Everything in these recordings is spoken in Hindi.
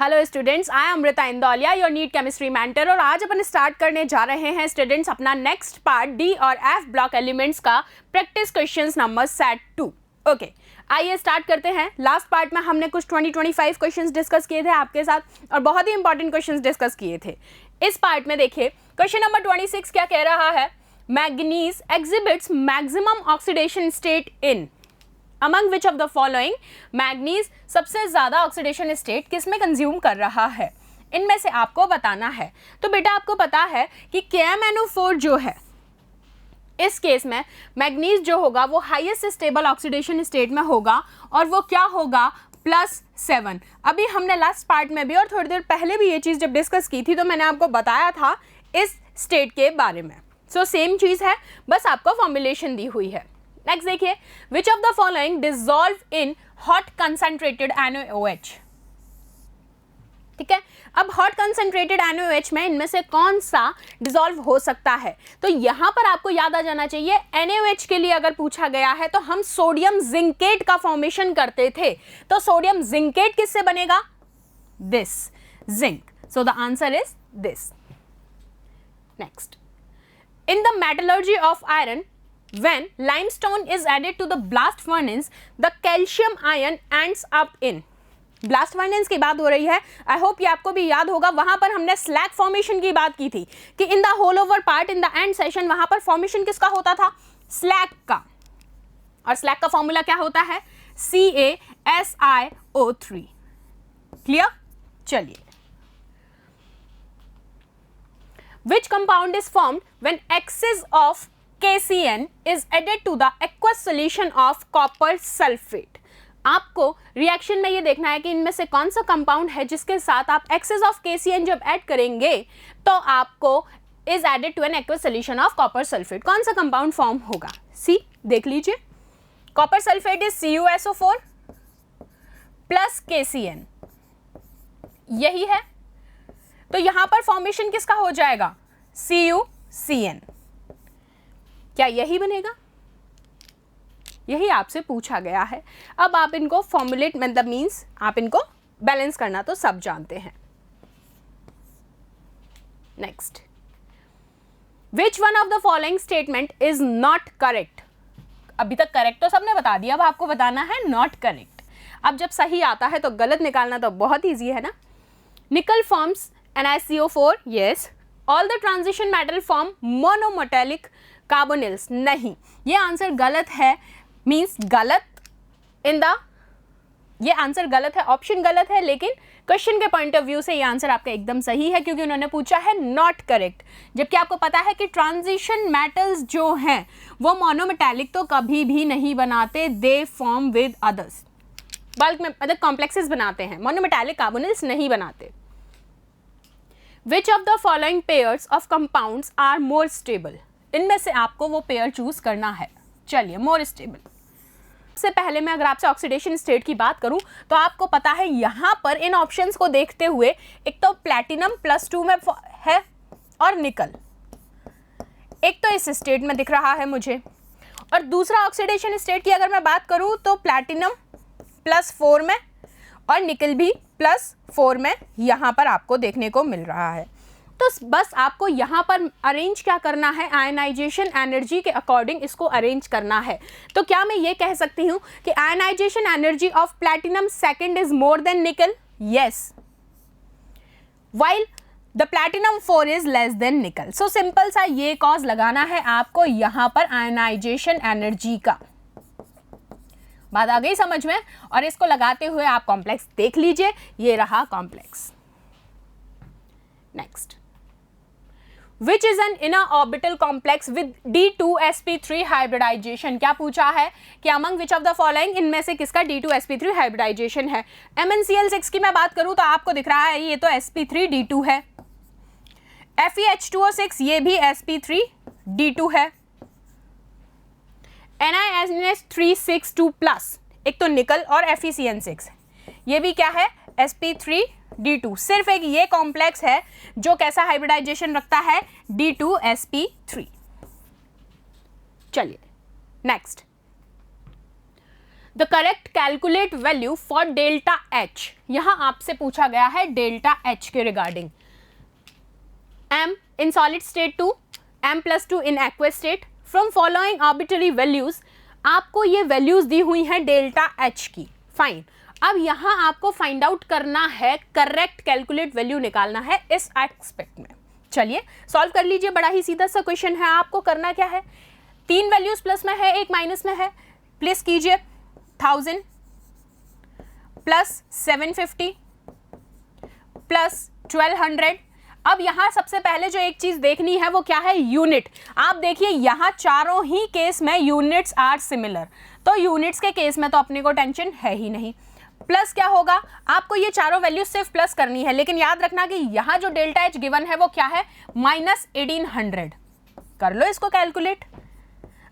Hello students, I am Amrita Indoliya, your NEET chemistry mentor. और आज अपन स्टार्ट करने जा रहे हैं स्टूडेंट्स अपना नेक्स्ट पार्ट डी और एफ ब्लॉक एलिमेंट्स का practice questions number set 2। Okay, आइए स्टार्ट करते हैं। लास्ट पार्ट में हमने कुछ 20-25 क्वेश्चंस डिस्कस किए थे आपके साथ और बहुत ही इंपॉर्टेंट क्वेश्चंस डिस्कस किए थे। इस पार्ट में देखिए क्वेश्चन नंबर 26 क्या कह रहा है। Manganese exhibits maximum oxidation state in among which of the following. Manganese सबसे ज्यादा ऑक्सीडेशन स्टेट किस में कंज्यूम कर रहा है, इनमें से आपको बताना है। तो बेटा आपको पता है कि KMnO4 जो है इस केस में मैग्नीज जो होगा वो हाईएस्ट स्टेबल ऑक्सीडेशन स्टेट में होगा और वो क्या होगा +7। अभी हमने लास्ट पार्ट में भी और थोड़ी देर पहले भी ये चीज जब डिस्कस की थी तो मैंने आपको बताया था इस स्टेट के बारे में। सो सेम चीज है, बस आपको फॉर्मुलेशन दी हुई है। नेक्स्ट देखिए, विच of the following dissolve in hot concentrated NaOH। ठीक है, अब हॉट कंसंट्रेटेड NaOH में इनमें से कौन सा डिसॉल्व हो सकता है। तो यहां पर आपको याद आ जाना चाहिए NaOH के लिए अगर पूछा गया है तो हम सोडियम जिंकेट का फॉर्मेशन करते थे। तो सोडियम जिंकेट किससे बनेगा, this zinc. So the answer is this. Next, in the metallurgy of iron when limestone is added to the blast furnace the calcium ion ends up in। blast furnace की बात हो रही है। आई होप ये आपको भी याद होगा, वहां पर हमने स्लैग फॉर्मेशन की बात की थी कि in the whole over part in the end session वहां पर फॉर्मेशन किसका होता था, स्लैग का। और स्लैग का फॉर्मूला क्या होता है, CaSiO3। क्लियर। चलिए, which compound is formed when excess of KCN is added to the aqueous solution of copper sulfate। आपको रिएक्शन में ये देखना है कि इनमें से कौन सा कंपाउंड है जिसके साथ आप एक्सेस ऑफ KCN जब ऐड करेंगे तो आपको is added to an aqueous solution of copper sulphate. कौन सा कंपाउंड फॉर्म होगा, सी देख लीजिए, copper sulphate is CuSO4 plus KCN, यही है। तो यहां पर फॉर्मेशन किसका हो जाएगा, CuCN। क्या यही बनेगा, यही आपसे पूछा गया है। अब आप इनको फॉर्मुलेट मतलब मीन्स आप इनको बैलेंस करना तो सब जानते हैं। Next, which one of the following statement is not correct. अभी तक करेक्ट तो सबने बता दिया, अब आपको बताना है नॉट करेक्ट। अब जब सही आता है तो गलत निकालना तो बहुत ईजी है ना। निकल forms NaCO4, yes. All the transition metal form monometallic carbonyls, नहीं, ये आंसर गलत है। मींस गलत इन द, ये आंसर गलत है, ऑप्शन गलत है, लेकिन क्वेश्चन के पॉइंट ऑफ व्यू से ये आंसर आपका एकदम सही है क्योंकि उन्होंने पूछा है नॉट करेक्ट। जबकि आपको पता है कि ट्रांजिशन मेटल्स जो हैं वो मोनोमेटालिक तो कभी भी नहीं बनाते, they form with others. Bulk में मतलब कॉम्प्लेक्सेस बनाते हैं, मोनोमेटालिक कार्बोनिल्स नहीं बनाते। Which of the following pairs of compounds are more stable. इनमें से आपको वो पेयर चूज करना है। चलिए, मोर स्टेबल। सबसे पहले मैं अगर आपसे ऑक्सीडेशन स्टेट की बात करूं तो आपको पता है यहां पर इन ऑप्शंस को देखते हुए एक तो प्लैटिनम +2 में है और निकल, एक तो इस स्टेट में दिख रहा है मुझे, और दूसरा ऑक्सीडेशन स्टेट की अगर मैं बात करूं तो प्लैटिनम +4 में और निकल भी +4 में यहां पर आपको देखने को मिल रहा है। तो बस आपको यहाँ पर अरेंज क्या करना है, आयनाइजेशन एनर्जी के अकॉर्डिंग इसको अरेंज करना है। तो क्या मैं ये कह सकती हूँ कि ionisation energy of platinum second is more than nickel, yes, while the platinum 4 is less than nickel. So simple सा ये कॉज लगाना है आपको यहाँ पर आयनाइजेशन एनर्जी का। बात आ गई समझ में। और इसको लगाते हुए आप कॉम्प्लेक्स देख लीजिए, ये रहा complex. Next, which is an inner orbital complex with D2sp3 hybridization। क्या पूछा है कि among which of the following इनमें से किसका D2sp3 hybridization है। MnCl6 की मैं बात करूं तो आपको दिख रहा है ये तो sp3d2 है। FeH2O6 ये भी sp3d2 है। NiNH362+, एक तो निकल और FeCN6 ये भी क्या है, sp3d2। सिर्फ एक ये कॉम्प्लेक्स है जो कैसा हाइब्रिडाइजेशन रखता है, D2sp3। चलिए next, the correct calculate value for delta H, यहां आपसे पूछा गया है डेल्टा एच के regarding. m in solid state to m+2 in aqueous state, from following arbitrary values, आपको ये वैल्यूज दी हुई हैं डेल्टा एच की। फाइन, अब यहाँ आपको फाइंड आउट करना है, करेक्ट कैलकुलेट वैल्यू निकालना है इस एस्पेक्ट में। चलिए सॉल्व कर लीजिए, बड़ा ही सीधा सा क्वेश्चन है। आपको करना क्या है, 3 वैल्यूज प्लस में है, एक माइनस में है, प्लेस कीजिए 1000 प्लस 750 प्लस 1200। अब यहाँ सबसे पहले जो एक चीज देखनी है वो क्या है, यूनिट। आप देखिए यहाँ चारों ही केस में यूनिट्स आर सिमिलर, तो यूनिट्स के केस में तो अपने को टेंशन है ही नहीं। प्लस क्या होगा, आपको ये चारों वैल्यू सिर्फ प्लस करनी है, लेकिन याद रखना कि यहाँ जो डेल्टा एच गिवन है वो क्या है, -1800। कर लो इसको calculate.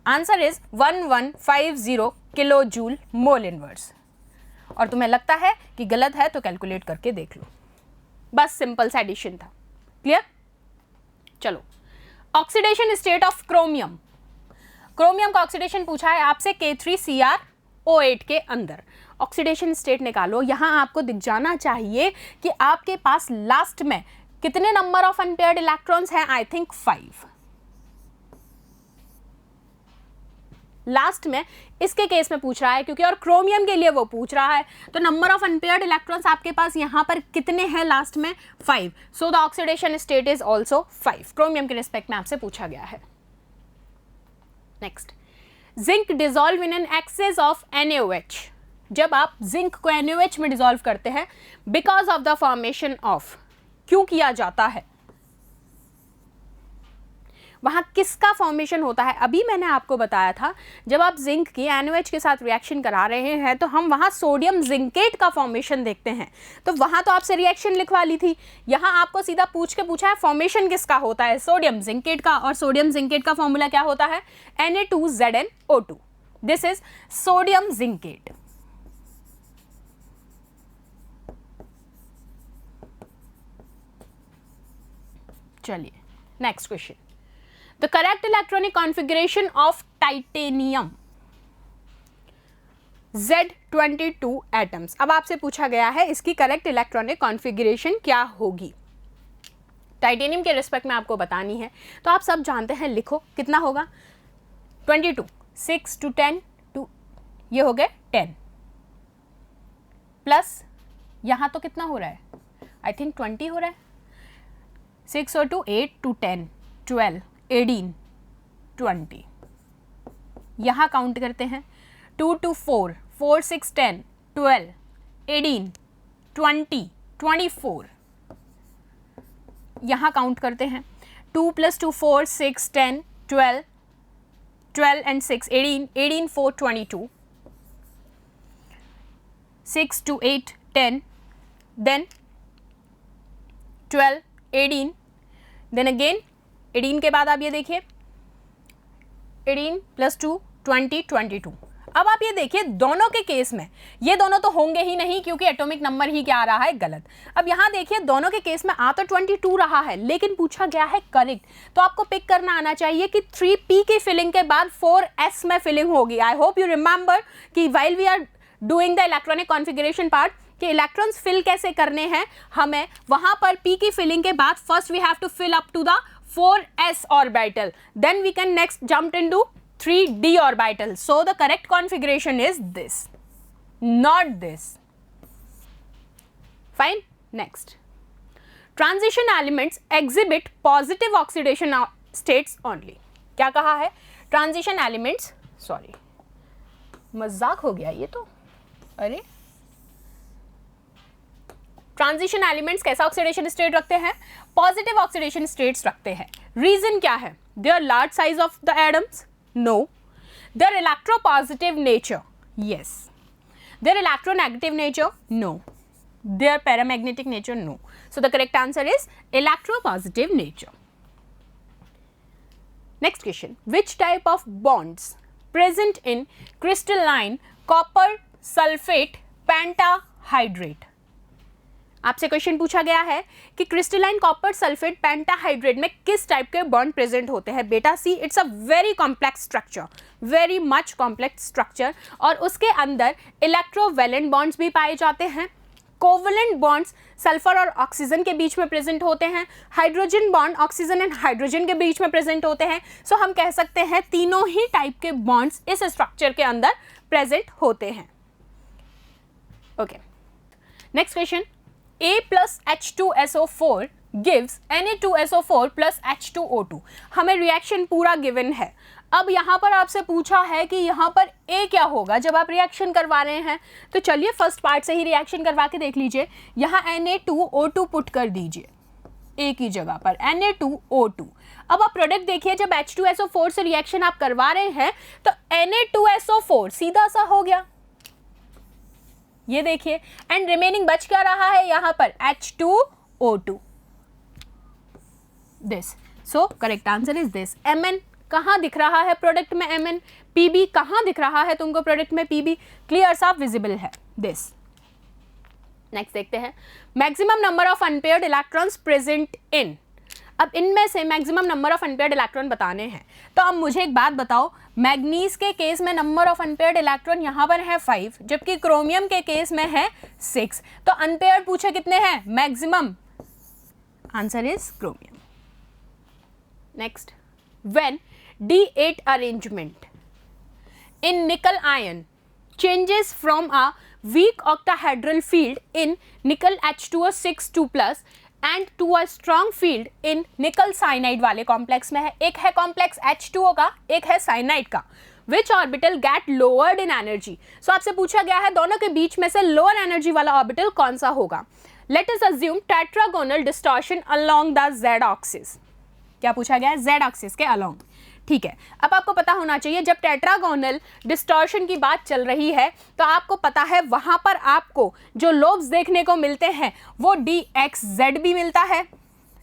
Answer is 1150 kilo joule mole inverse. और तुम्हें लगता है कि गलत है तो कैलकुलेट करके देख लो, बस सिंपल सा एडिशन था। क्लियर? चलो, oxidation state of chromium. Chromium का ऑक्सीडेशन पूछा है आपसे K3Cr O8 के अंदर। ऑक्सीडेशन स्टेट निकालो। यहां आपको दिख जाना चाहिए कि आपके पास लास्ट में कितने नंबर ऑफ अनपेयर्ड इलेक्ट्रॉन्स हैं, आई थिंक 5। लास्ट में इसके केस में पूछ रहा है क्योंकि, और क्रोमियम के लिए वो पूछ रहा है, तो नंबर ऑफ अनपेयर्ड इलेक्ट्रॉन्स आपके पास यहां पर कितने हैं, लास्ट में 5। So the oxidation state is also 5। Chromium के रिस्पेक्ट में आपसे पूछा गया है। Next, zinc dissolve in an excess of NaOH। जब आप जिंक को NaOH में डिजोल्व करते हैं because of the formation of, क्यों किया जाता है, वहां किसका फॉर्मेशन होता है। अभी मैंने आपको बताया था जब आप जिंक की NaOH के साथ रिएक्शन करा रहे हैं तो हम वहां सोडियम जिंकेट का फॉर्मेशन देखते हैं, तो वहां तो आपसे रिएक्शन लिखवा ली थी। यहां आपको सीधा पूछ के पूछा है फॉर्मेशन किसका होता है, सोडियम जिंकेट का, और सोडियम जिंकेट का फॉर्मूला क्या होता है, Na2ZnO2। This is sodium zincate. चलिए next question, the correct electronic configuration of titanium Z22 atoms. अब आपसे पूछा गया है इसकी करेक्ट इलेक्ट्रॉनिक कॉन्फ़िगरेशन क्या होगी। टाइटेनियम के रिस्पेक्ट में आपको बतानी है, तो आप सब जानते हैं, लिखो कितना होगा, 22, 6 to 10 2, ये हो गए 10, प्लस यहाँ तो कितना हो रहा है, आई थिंक 20 हो रहा है, 6 और 2 8 to 10 12 18 20, यहाँ काउंट करते हैं 2 to 4 4 6 10 12 18 20 24, यहाँ काउंट करते हैं 2 + 2 4 6 10 12 12 and 6 18 18 4 22, 6 to 8 10, then 12 18, then again 18 के बाद आप ये देखिए 18 + 2 20 22। अब आप ये देखिए दोनों के केस में ये दोनों तो होंगे ही नहीं क्योंकि एटॉमिक नंबर ही क्या आ रहा है, गलत। अब यहाँ देखिए दोनों के केस में आ तो 22 रहा है लेकिन पूछा गया है करेक्ट, तो आपको पिक करना आना चाहिए कि 3p की फिलिंग के बाद 4s में फिलिंग होगी। आई होप यू रिमेंबर कि while we are doing the electronic configuration part कि इलेक्ट्रॉन्स फिल कैसे करने हैं हमें, वहां पर p की फिलिंग के बाद first we have to fill up to the 4s orbital, then we can next jump into 3d orbital. So the correct configuration is this, not this. Fine. Next, transition elements exhibit positive oxidation states only. क्या कहा है, transition elements, sorry मजाक हो गया ये तो, अरे ट्रांजिशन एलिमेंट्स कैसा ऑक्सीडेशन स्टेट रखते हैं, पॉजिटिव ऑक्सीडेशन स्टेट्स रखते हैं। रीजन क्या है, their large size of the atoms, no. Their electropositive nature, yes. Their electronegative nature, no. Their paramagnetic nature, no. So the correct answer is electropositive nature. Next question, which type of bonds present in crystalline copper sulfate pentahydrate? आपसे क्वेश्चन पूछा गया है कि क्रिस्टलाइन कॉपर सल्फेट पेंटाहाइड्रेट में किस टाइप के बॉन्ड प्रेजेंट होते हैं। बेटा see, it's a very complex structure, very much complex structure, और उसके अंदर इलेक्ट्रोवैलेंट बॉन्ड्स भी पाए जाते हैं। कोवलेंट बॉन्ड्स सल्फर और ऑक्सीजन के बीच में प्रेजेंट होते हैं। Hydrogen bond oxygen and hydrogen के बीच में प्रेजेंट होते हैं। सो हम कह सकते हैं तीनों ही टाइप के बॉन्ड्स इस स्ट्रक्चर के अंदर प्रेजेंट होते हैं। Okay, next question, A plus H2SO4 gives Na2SO4 plus H2O2। हमें रिएक्शन पूरा गिवन है। अब यहाँ पर आपसे पूछा है कि यहाँ पर A क्या होगा जब आप रिएक्शन करवा रहे हैं। तो चलिए फर्स्ट पार्ट से ही रिएक्शन करवा के देख लीजिए। यहाँ Na2O2 पुट कर दीजिए A की जगह पर, Na2O2। अब आप प्रोडक्ट देखिए, जब H2SO4 से रिएक्शन आप करवा रहे हैं तो Na2SO4 सीधा सा हो गया, ये देखिए, एंड रिमेनिंग बच क्या रहा है यहाँ पर, H2O2, this. So correct answer is this. Mn कहाँ दिख रहा है प्रोडक्ट में Mn, Pb कहाँ दिख रहा है तुमको प्रोडक्ट में Pb, क्लियर साफ विजिबल है, दिस। नेक्स्ट देखते हैं, maximum number of unpaired electrons present in. अब इनमें से maximum number of unpaired electron बताने हैं। तो अब मुझे एक बात बताओ, मैग्नीज के केस में नंबर ऑफ अनपेयर्ड इलेक्ट्रॉन यहाँ पर है 5, जबकि क्रोमियम के केस में है 6। तो अनपेयर्ड पूछे कितने हैं, maximum, answer is chromium. Next, when D8 arrangement इन निकल ion changes from a weak octahedral field in nickel H2O6 2+ and to a strong field in nickel cyanide वाले कॉम्प्लेक्स में है। एक है कॉम्प्लेक्स H2O का, एक है साइनाइड का। Which orbital get lowered in energy. So आपसे पूछा गया है दोनों के बीच में से लोअर एनर्जी वाला ऑर्बिटल कौन सा होगा। Let us assume tetragonal distortion along the Z axis. क्या पूछा गया है, Z एक्सिस के अलोंग, ठीक है। अब आपको पता होना चाहिए जब टेट्रागोनल डिस्टॉर्शन की बात चल रही है तो आपको पता है वहां पर आपको जो लोब्स देखने को मिलते हैं वो DXZ भी मिलता है,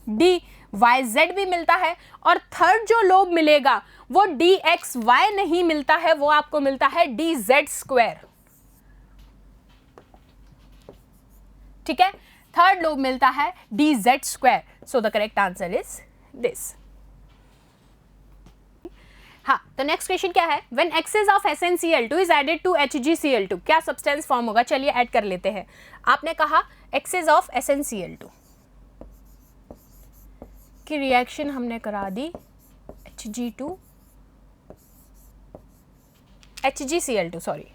DYZ भी मिलता है, और थर्ड जो लोब मिलेगा वो DXY नहीं मिलता है, वो आपको मिलता है DZ², ठीक है। थर्ड लोब मिलता है DZ²। So the correct answer is this. हाँ, तो नेक्स्ट क्वेश्चन क्या है, when excess of SnCl2 is added to HgCl2 क्या सब्सटेंस फॉर्म होगा। चलिए ऐड कर लेते हैं। आपने कहा एक्सेस ऑफ SnCl2 की रिएक्शन हमने करा दी HgCl2 सॉरी,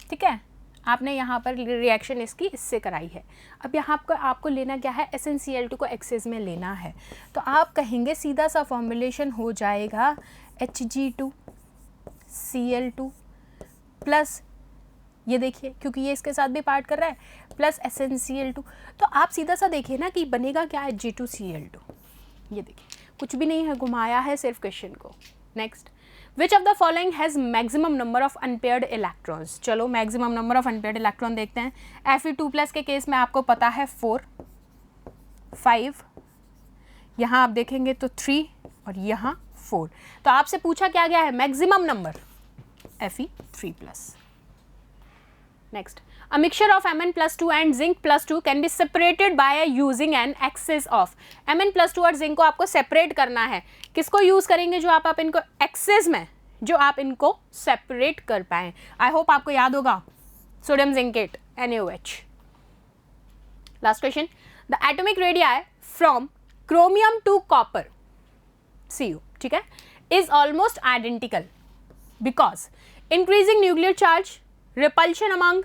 ठीक है। आपने यहाँ पर रिएक्शन इसकी इससे कराई है। अब यहाँ आपको लेना क्या है, SnCl2 को एक्सेस में लेना है। तो आप कहेंगे सीधा सा फॉर्मुलेशन हो जाएगा Hg2Cl2 प्लस, ये देखिए क्योंकि ये इसके साथ भी पार्ट कर रहा है, प्लस SnCl2। तो आप सीधा सा देखिए ना कि बनेगा क्या है, Hg2Cl2। ये देखिए कुछ भी नहीं है, घुमाया है सिर्फ क्वेश्चन को। Next, Which of the following has maximum number of unpaired electrons। चलो maximum number of unpaired electron देखते हैं। Fe2+ के केस में आपको पता है 4, 5, यहाँ आप देखेंगे तो 3 और यहाँ 4। तो आपसे पूछा क्या गया है, maximum number Fe3+। Next, a mixture of Mn+2 and Zinc+2 can be separated by using an axis of। Mn+2 और Zinc को आपको सेपरेट करना है। किसको यूज करेंगे, जो आप इनको एक्सेस में, जो आप इनको सेपरेट कर पाए। आई होप आपको याद होगा, sodium zincate NaOH। Last question, the atomic radii from chromium to copper Cu, ठीक है, is almost identical because increasing nuclear charge, repulsion among,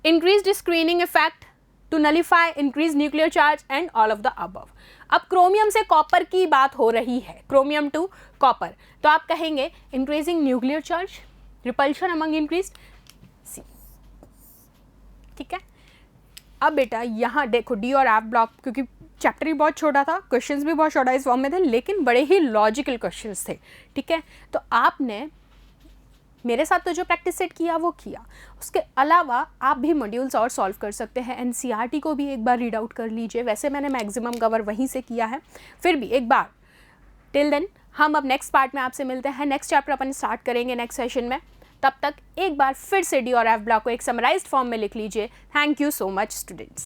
increased screening effect to nullify increased nuclear charge and all of the above। अब क्रोमियम से कॉपर की बात हो रही है, क्रोमियम टू कॉपर, तो आप कहेंगे increasing nuclear charge, repulsion among increased C, ठीक है। अब बेटा यहाँ देखो D और F ब्लॉक, क्योंकि चैप्टर भी बहुत छोटा था, क्वेश्चंस भी बहुत छोटा इस फॉर्म में थे, लेकिन बड़े ही लॉजिकल क्वेश्चंस थे, ठीक है। तो आपने मेरे साथ तो जो प्रैक्टिस सेट किया वो किया, उसके अलावा आप भी मॉड्यूल्स और सॉल्व कर सकते हैं। NCERT को भी एक बार रीड आउट कर लीजिए, वैसे मैंने मैक्सिमम कवर वहीं से किया है, फिर भी एक बार टिल देन हम अब नेक्स्ट पार्ट में आपसे मिलते हैं, नेक्स्ट चैप्टर अपन स्टार्ट करेंगे नेक्स्ट सेशन में। तब तक एक बार फिर से डी और एफ ब्लॉक को एक समराइज्ड फॉर्म में लिख लीजिए। Thank you so much students.